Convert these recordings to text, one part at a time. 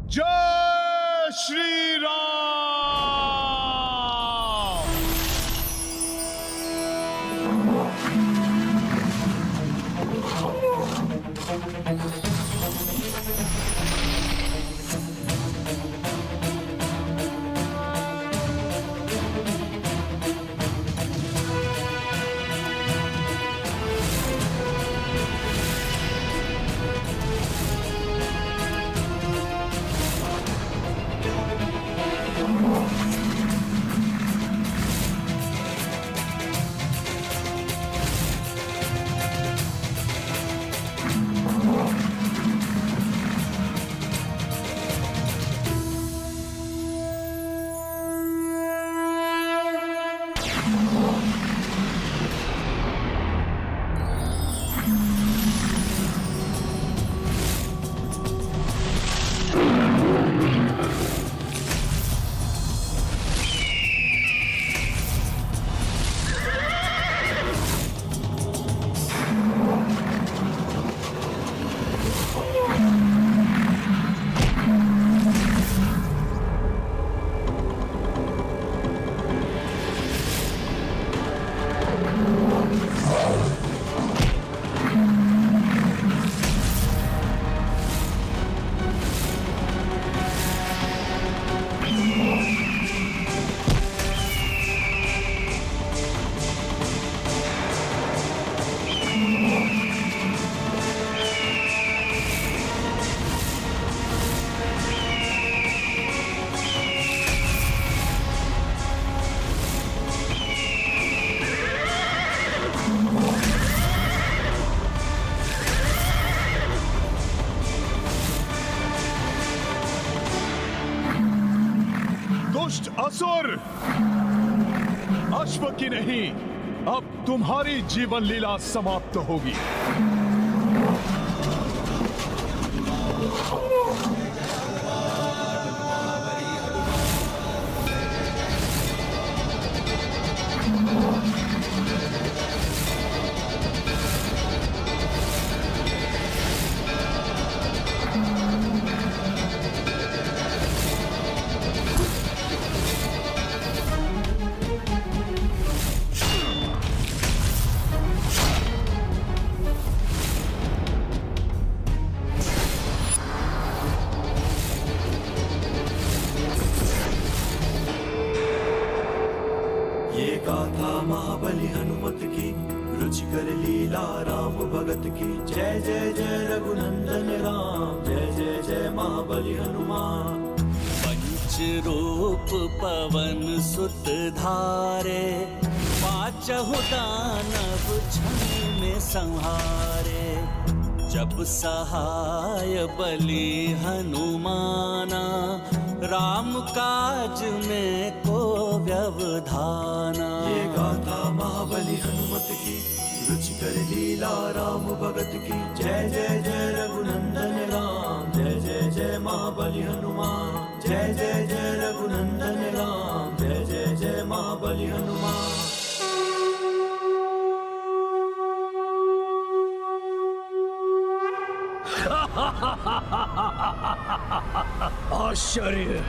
जय श्री राम। दुष्ट असुर, अश्व की नहीं, अब तुम्हारी जीवन लीला समाप्त होगी। गाथा महाबली हनुमत की, रुचिकर लीला राम भगत की। जय जय जय रघुनंदन राम, जय जय जय महाबली हनुमान। पंच रूप पवन सुत धारे, पांचहु दानव क्षण में संहारे। जब सहाय बलि हनुमाना, राम काज में को व्यवधाना। ये गाथा महाबली हनुमत की, रुचिकर लीला राम भगत की। जय जय जय रघुनंदन राम, जय जय जय महाबली हनुमान। जय जय जय रघुनंदन राम, जय जय जय महाबली हनुमान। आश्चर्य,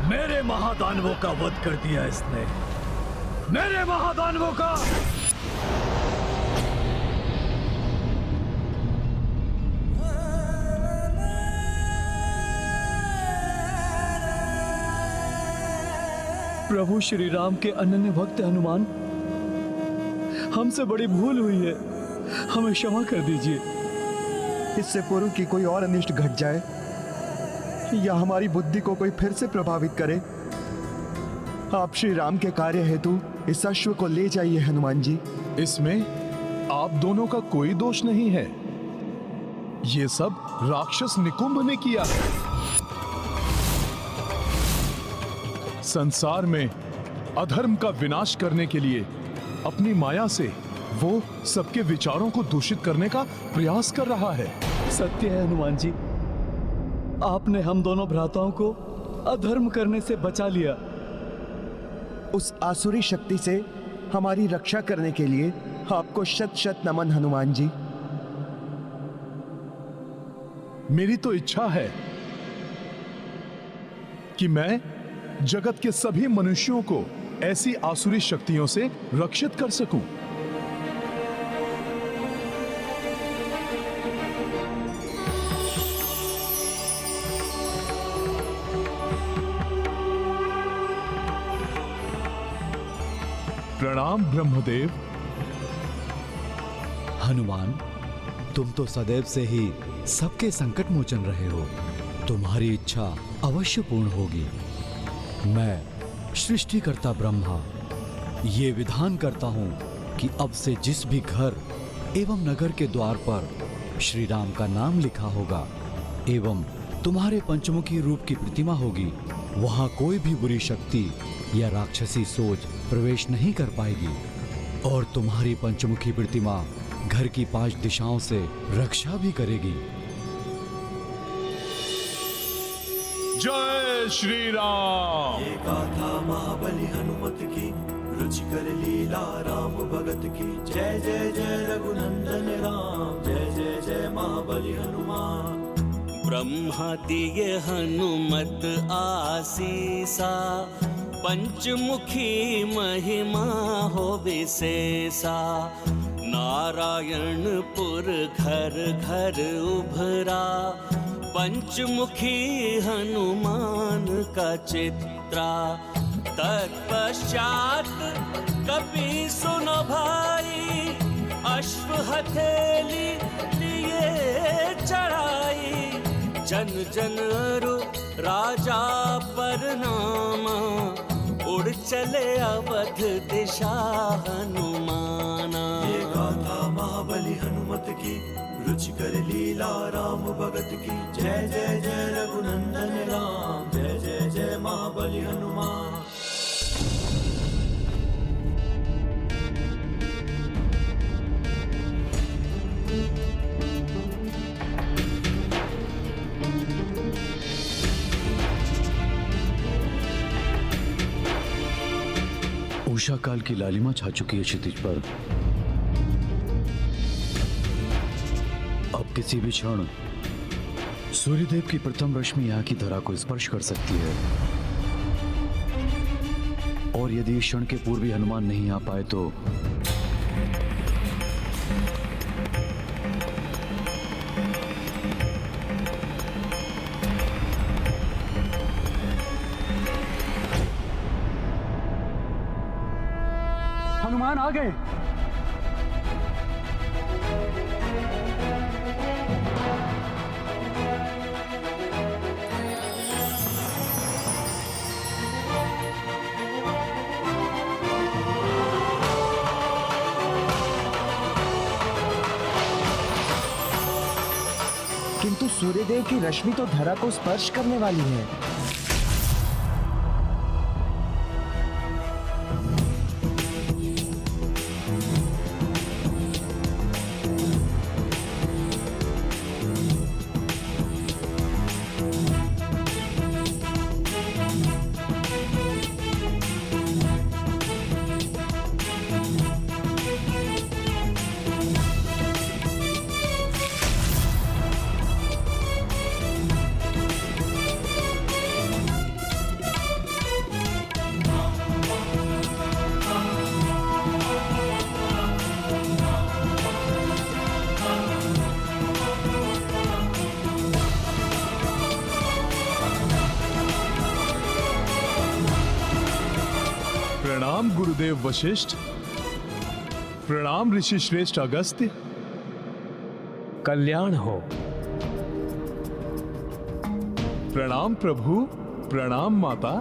मेरे महादानवों का वध कर दिया इसने, मेरे महादानवों का। प्रभु श्री राम के अनन्य भक्त हनुमान, हमसे बड़ी भूल हुई है, हमें क्षमा कर दीजिए। इससे पूर्व कि कोई और अनिष्ट घट जाए या हमारी बुद्धि को कोई फिर से प्रभावित करे, आप श्री राम के कार्य हेतु इस अश्व को ले जाइए हनुमान जी। इसमें आप दोनों का कोई दोष नहीं है, ये सब राक्षस निकुंभ ने किया है। संसार में अधर्म का विनाश करने के लिए अपनी माया से वो सबके विचारों को दूषित करने का प्रयास कर रहा है। सत्य है हनुमान जी, आपने हम दोनों भ्राताओं को अधर्म करने से बचा लिया। उस आसुरी शक्ति से हमारी रक्षा करने के लिए आपको शत शत नमन हनुमान जी। मेरी तो इच्छा है कि मैं जगत के सभी मनुष्यों को ऐसी आसुरी शक्तियों से रक्षित कर सकूं। प्रणाम ब्रह्मदेव। हनुमान, तुम तो सदैव से ही सबके संकट मोचन रहे हो। तुम्हारी इच्छा अवश्य पूर्ण होगी। मैं सृष्टिकर्ता ब्रह्मा ये विधान करता हूं कि अब से जिस भी घर एवं नगर के द्वार पर श्री राम का नाम लिखा होगा एवं तुम्हारे पंचमुखी रूप की प्रतिमा होगी, वहां कोई भी बुरी शक्ति या राक्षसी सोच प्रवेश नहीं कर पाएगी और तुम्हारी पंचमुखी प्रतिमा घर की 5 दिशाओं से रक्षा भी करेगी। जय श्री राम। ये गाथा महाबली हनुमत की, रुचिकर लीला राम भगत की। जय जय जय रघुनंदन राम, जय जय जय महाबली हनुमान। ब्रह्मा दिए हनुमत आसीसा, पंचमुखी महिमा हो विशेषा। नारायणपुर घर घर उभरा, पंचमुखी हनुमान का चित्रा। तत्पश्चात कपि सुनो भाई, अश्व हथेली लिए चढ़ाई। जन जन अरु राजा परनामा, उड़ चले अवध दिशा हनुमाना। ये गाथा महाबली हनुमत की, रुचिकर लीला राम भगत की। जय जय जय रघुनंदन राम, जय जय जय महाबली हनुमान। उषा काल की लालिमा छा चुकी है क्षितिज पर। अब किसी भी क्षण सूर्यदेव की प्रथम रश्मि यहाँ की धरा को स्पर्श कर सकती है और यदि इस क्षण के पूर्व ही हनुमान नहीं आ पाए तो हनुमान आ गए। किंतु सूर्यदेव की रश्मि तो धरा को स्पर्श करने वाली है। प्रणाम गुरुदेव वशिष्ठ। प्रणाम ऋषि श्रेष्ठ अगस्त्य। कल्याण हो। प्रणाम प्रभु। प्रणाम माता।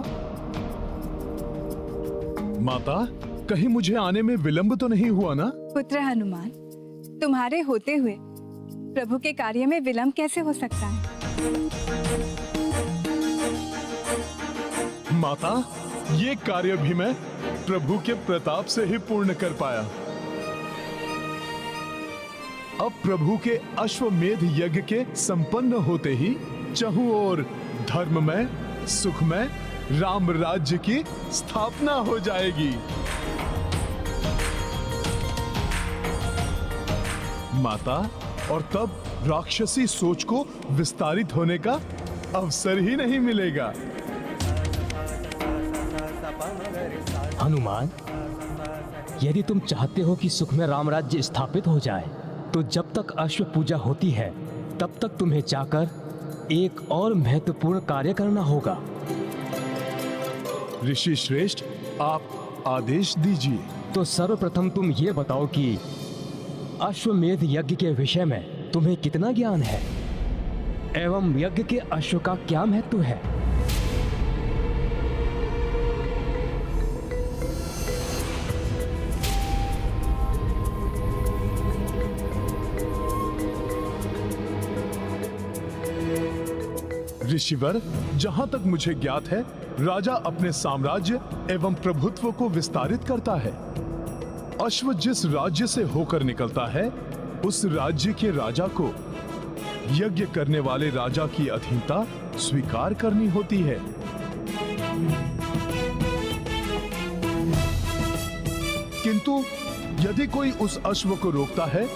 माता, कहीं मुझे आने में विलंब तो नहीं हुआ ना? पुत्र हनुमान, तुम्हारे होते हुए प्रभु के कार्य में विलंब कैसे हो सकता है? माता, ये कार्य भी मैं प्रभु के प्रताप से ही पूर्ण कर पाया। अब प्रभु के अश्वमेध यज्ञ के संपन्न होते ही चहुं ओर धर्ममय सुखमय राम राज्य की स्थापना हो जाएगी। माता, और तब राक्षसी सोच को विस्तारित होने का अवसर ही नहीं मिलेगा। हनुमान, यदि तुम चाहते हो कि सुख में राम राज्य स्थापित हो जाए, तो जब तक अश्व पूजा होती है तब तक तुम्हें जाकर एक और महत्वपूर्ण कार्य करना होगा। ऋषि श्रेष्ठ, आप आदेश दीजिए। तो सर्वप्रथम तुम ये बताओ कि अश्वमेध यज्ञ के विषय में तुम्हें कितना ज्ञान है एवं यज्ञ के अश्व का क्या महत्व है। ऋषिवर, जहां तक मुझे ज्ञात है, राजा अपने साम्राज्य एवं प्रभुत्व को विस्तारित करता है। अश्व जिस राज्य से होकर निकलता है, उस राज्य के राजा को यज्ञ करने वाले राजा की अधीनता स्वीकार करनी होती है। किंतु यदि कोई उस अश्व को रोकता है,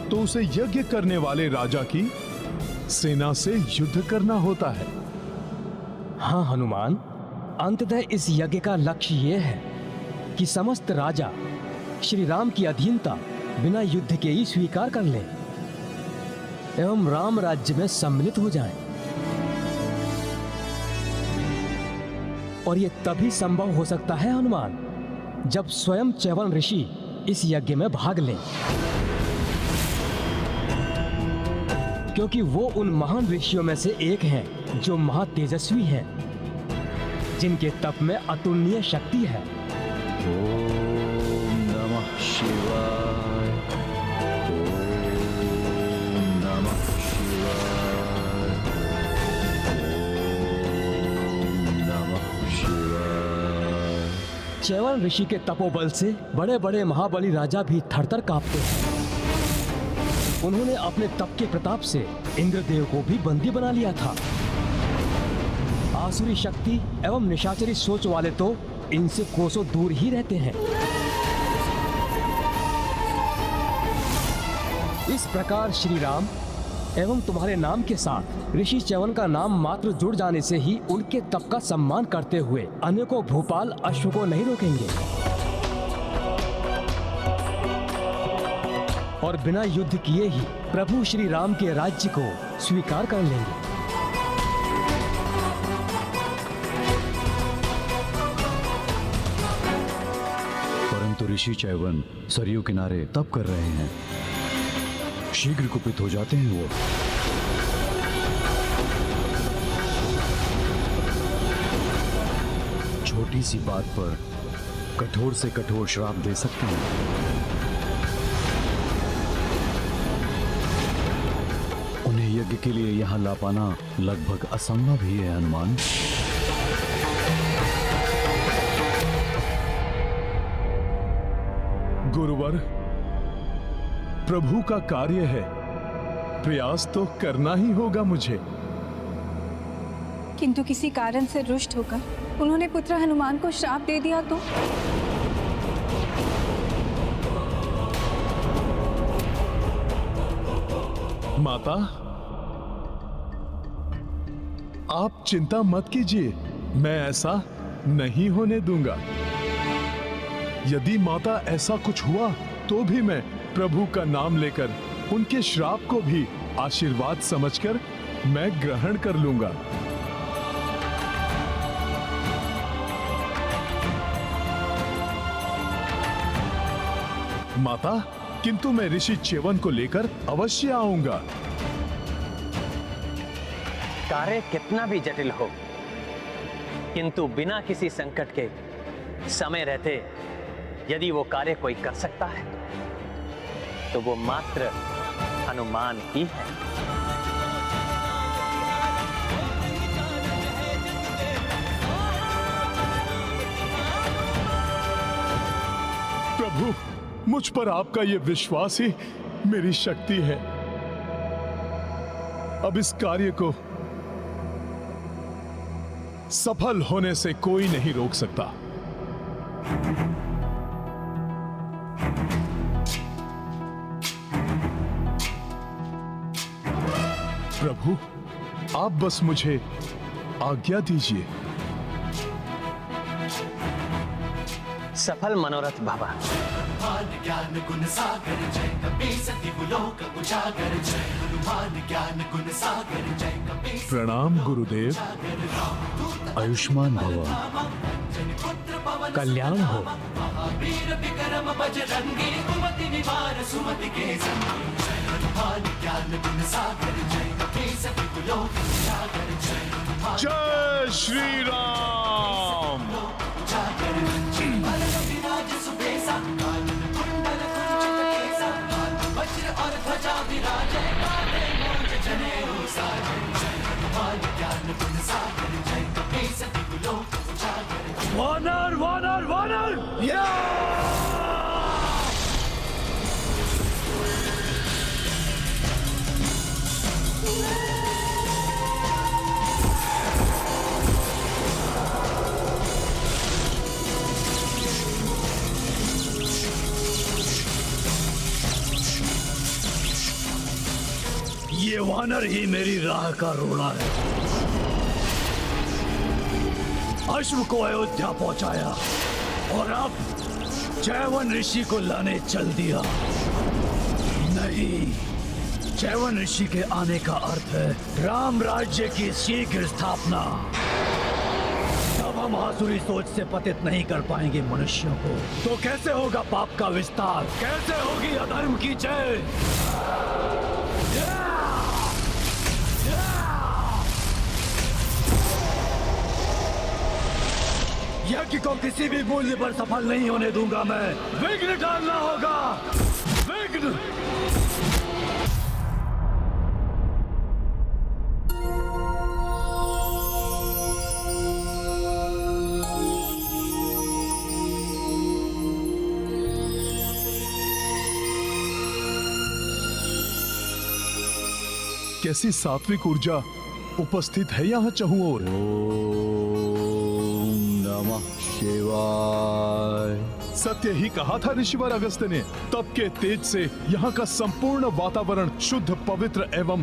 तो उसे यज्ञ करने वाले राजा की सेना से युद्ध करना होता है। हाँ हनुमान, अंततः इस यज्ञ का लक्ष्य यह है कि समस्त राजा श्री राम की अधीनता बिना युद्ध के ही स्वीकार कर ले एवं राम राज्य में सम्मिलित हो जाएं। और यह तभी संभव हो सकता है हनुमान, जब स्वयं च्यवन ऋषि इस यज्ञ में भाग लें, क्योंकि वो उन महान ऋषियों में से एक हैं जो महातेजस्वी हैं, जिनके तप में अतुलनीय शक्ति है। ओम नमः शिवाय। ओम नमः शिवाय। ओम नमः शिवाय। च्यवन ऋषि के तपोबल से बड़े बड़े महाबली राजा भी थरथर कांपते हैं। उन्होंने अपने तप के प्रताप से इंद्रदेव को भी बंदी बना लिया था। आसुरी शक्ति एवं निशाचरी सोच वाले तो इनसे कोसों दूर ही रहते हैं। इस प्रकार श्री राम एवं तुम्हारे नाम के साथ ऋषि च्यवन का नाम मात्र जुड़ जाने से ही उनके तप का सम्मान करते हुए अनेकों भूपाल अश्व को नहीं रोकेंगे और बिना युद्ध किए ही प्रभु श्री राम के राज्य को स्वीकार कर लेंगे। परंतु ऋषि च्यवन सरयू किनारे तप कर रहे हैं, शीघ्र कुपित हो जाते हैं वो। छोटी सी बात पर कठोर से कठोर श्राप दे सकते हैं। उन्हें यज्ञ के लिए यहां ला पाना लगभग असंभव ही है हनुमान। गुरुवर, प्रभु का कार्य है, प्रयास तो करना ही होगा मुझे। किंतु किसी कारण से रुष्ट होकर उन्होंने पुत्र हनुमान को श्राप दे दिया तो? माता, आप चिंता मत कीजिए, मैं ऐसा नहीं होने दूंगा। यदि माता ऐसा कुछ हुआ तो भी मैं प्रभु का नाम लेकर उनके श्राप को भी आशीर्वाद समझकर मैं ग्रहण कर लूंगा। माता, किंतु मैं ऋषि च्यवन को लेकर अवश्य आऊंगा। कार्य कितना भी जटिल हो, किंतु बिना किसी संकट के समय रहते यदि वो कार्य कोई कर सकता है तो वो मात्र हनुमान ही है। प्रभु, मुझ पर आपका ये विश्वास ही मेरी शक्ति है। अब इस कार्य को सफल होने से कोई नहीं रोक सकता। प्रभु, आप बस मुझे आज्ञा दीजिए। सफल मनोरथ भवा। हनुमान ज्ञान गुण सागर जय कपीस तिहु लोक उजागर जय हनुमान ज्ञान गुण सागर जय कपीस प्रणाम गुरुदेव। आयुष्मान भव। कल्याण हो। वीर विक्रम बजरंगी कुमति निवार सुमति के संगी जय हनुमान ज्ञान गुण सागर जय कपीस तिहु लोक उजागर जय हनुमान जय श्री राम। उजागर भरत विराज सुबेसा कानन कुंडल कुंचित केसा हाथ वज्र और ध्वजा विराजे कांधे मूंज जनेऊ साजे जय हनुमान ज्ञान गुण सागर जय कपीस तिहु लोक उजागर वानर वानर वानर। ये वानर ही मेरी राह का रोड़ा है। अश्व को अयोध्या पहुंचाया और अब चैवन ऋषि को लाने चल दिया। नहीं, चैवन ऋषि के आने का अर्थ है राम राज्य की शीघ्र स्थापना। तब हम आसुरी सोच से पतित नहीं कर पाएंगे मनुष्यों को, तो कैसे होगा पाप का विस्तार, कैसे होगी अधर्म की जय। यज्ञ को किसी भी मूल्य पर सफल नहीं होने दूंगा मैं। विघ्न डालना होगा, विघ्न। कैसी सात्विक ऊर्जा उपस्थित है यहाँ चहुओर। नमः शिवाय। सत्य ही कहा था ऋषिवर अगस्त्य ने। तप के तेज से यहाँ का संपूर्ण वातावरण शुद्ध, पवित्र एवं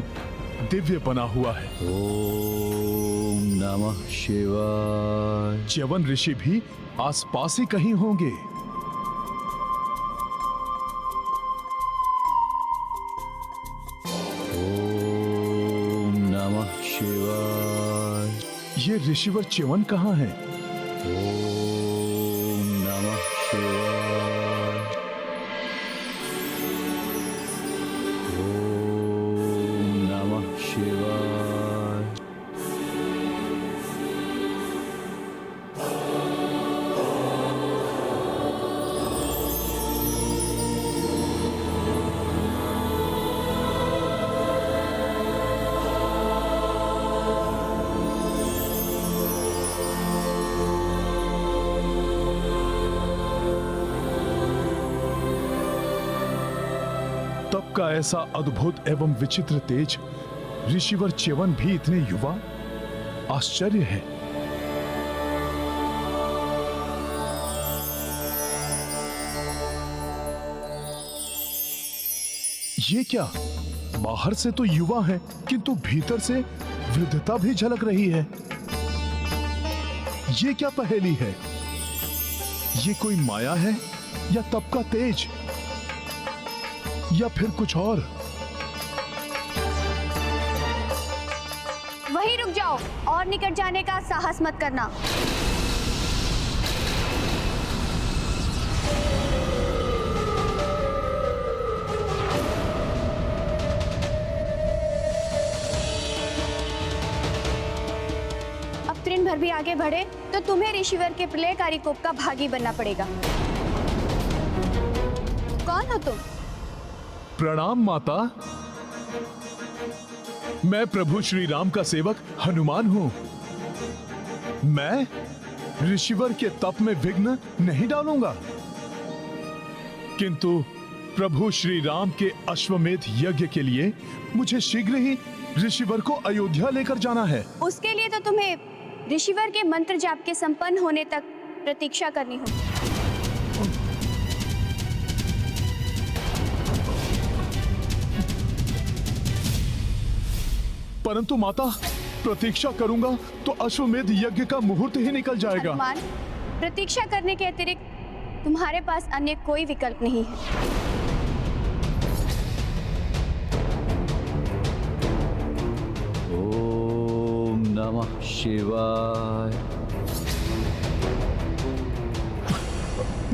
दिव्य बना हुआ है। ओम नमः शिवाय। च्यवन ऋषि भी आसपास ही कहीं होंगे। ओम नमः शिवाय। ये ऋषिवर च्यवन कहाँ है? ओम नमः शिवाय। ओम नमः शिवाय। तप का ऐसा अद्भुत एवं विचित्र तेज, ऋषिवर च्यवन भी इतने युवा, आश्चर्य है। ये क्या, बाहर से तो युवा है किंतु भीतर से वृद्धता भी झलक रही है। ये क्या पहेली है? ये कोई माया है या तप का तेज या फिर कुछ और? वहीं रुक जाओ और निकट जाने का साहस मत करना। अब तृण भर भी आगे बढ़े तो तुम्हें ऋषिवर के प्रलयकारी कोप का भागी बनना पड़ेगा। कौन हो तुम? प्रणाम माता। मैं प्रभु श्री राम का सेवक हनुमान हूं। मैं ऋषिवर के तप में विघ्न नहीं डालूंगा, किंतु प्रभु श्री राम के अश्वमेध यज्ञ के लिए मुझे शीघ्र ही ऋषिवर को अयोध्या लेकर जाना है। उसके लिए तो तुम्हें ऋषिवर के मंत्र जाप के संपन्न होने तक प्रतीक्षा करनी होगी। परंतु माता, प्रतीक्षा करूंगा तो अश्वमेध यज्ञ का मुहूर्त ही निकल जाएगा। हनुमान, प्रतीक्षा करने के अतिरिक्त तुम्हारे पास अन्य कोई विकल्प नहीं है। ओम नमः शिवाय।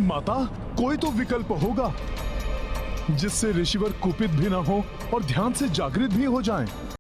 माता, कोई तो विकल्प होगा जिससे ऋषिवर कुपित भी ना हो और ध्यान से जागृत भी हो जाएं।